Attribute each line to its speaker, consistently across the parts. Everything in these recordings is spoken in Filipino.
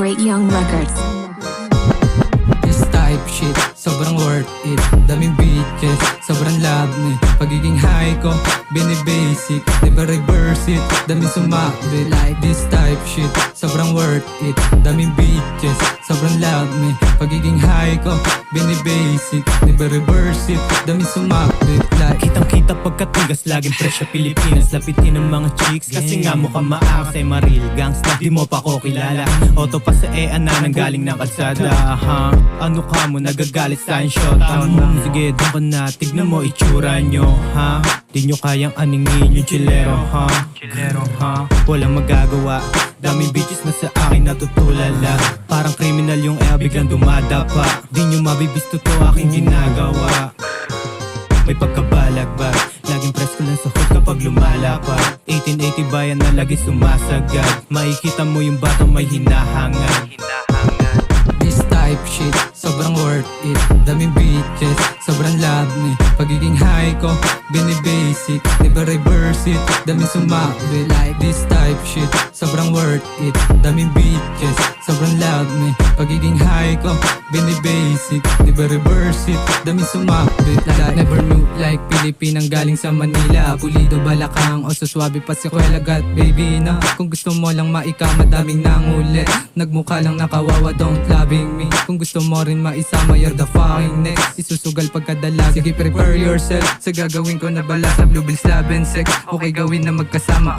Speaker 1: Great Young Records.
Speaker 2: This type shit, sobrang worth it. Daming bitches, sobrang love me. Pagiging high ko, binibasic. Never reverse it, daming sumakbit. Like this type shit, sobrang worth it. Daming bitches, sobrang love me. Pagiging high ko, binibasic. Never reverse it, daming sumakbit. Like
Speaker 3: Kitang-kita pagkatigas, laging fresh sa Pilipinas. Lapitin ng mga chicks, kasi nga mukhang maangas. Ay maril gangsta, di mo pa ko kilala. Auto pa sa na nanggaling ng kalsada. Ano ka mo, nagagalit sa shot mo. Sige, doon ka na, tignan mo itsura nyo, ha? Di nyo kayang aningin yung chilero, ha? Walang magagawa, daming bitches na sa akin natutulala. Parang kriminal yung biglang dumadapa. Di nyo mabibisto to aking ginagawa. May pagkabalagbag, laging press ko lang sa hood kapag lumalapad. 1880 bayan na lagi sumasagad. Makikita mo yung batang may hinahangad.
Speaker 2: this type shit, sobrang worth it. Daming bitches, sobrang love me. Pagiging high ko, binibasic. Never reverse it, daming sumakbit. Like this type shit, sobrang worth it. Daming bitches, sobrang love me. Pagiging high ko, binibasic. Never reverse it, daming sumakbit. Like never knew, like Pilipinang galing sa Manila. Pulido, balakang, o suswabe pa si Kuela. Got baby na, kung gusto mo lang maikama, daming nangulit. Nagmukha lang nakawawa, don't loving me. Kung gusto mo rin maisama, you're the fucking next. Isusugal pagkadalag, sige prepare yourself. Sa gagawin ko na bala sa blue bills, love and sex. Okay gawin na magkasama,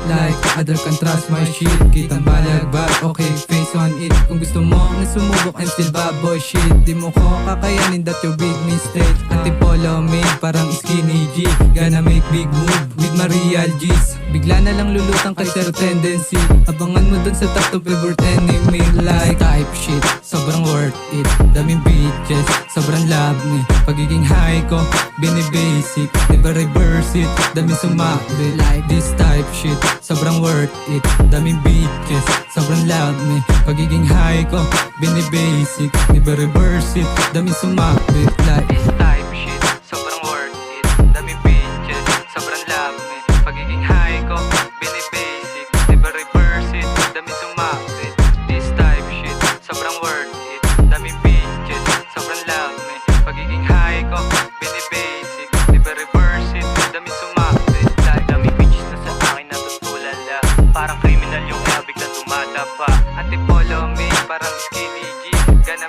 Speaker 2: like other can trust my shit. Kitang balagbag, okay face on it. Kung gusto mo na sumubok, I'm still bad boy shit. Di mo ko kakayanin, that your big mistake. Antipolo me, parang skinny G. Gonna make big move with my real G's. Bigla na lang lulutang kay zero tendency. Abangan mo dun sa top to favorite enemy. Like type shit, sobrang worth it. Daming bitches, sobrang love me. Pagiging high ko, binibasic. Never reverse it, daming sumakbit. Like this type shit, sobrang worth it. Daming bitches, sobrang love me. Pagiging high ko, binibasic. Never reverse it, daming sumakbit. Like this type shit, sobrang worth it. Daming bitches, sobrang love me. Pagiging high ko, binibasic. Never reverse it, daming sumakbit. This type shit, sobrang worth it. Daming bitches, sobrang love me. Pagiging high ko, binibasic. Never reverse it, daming sumakbit. Like daming bitches na sa akin natutulala. Parang criminal yung biglang dumadapa. Antipolo me, parang skinny G. Gonna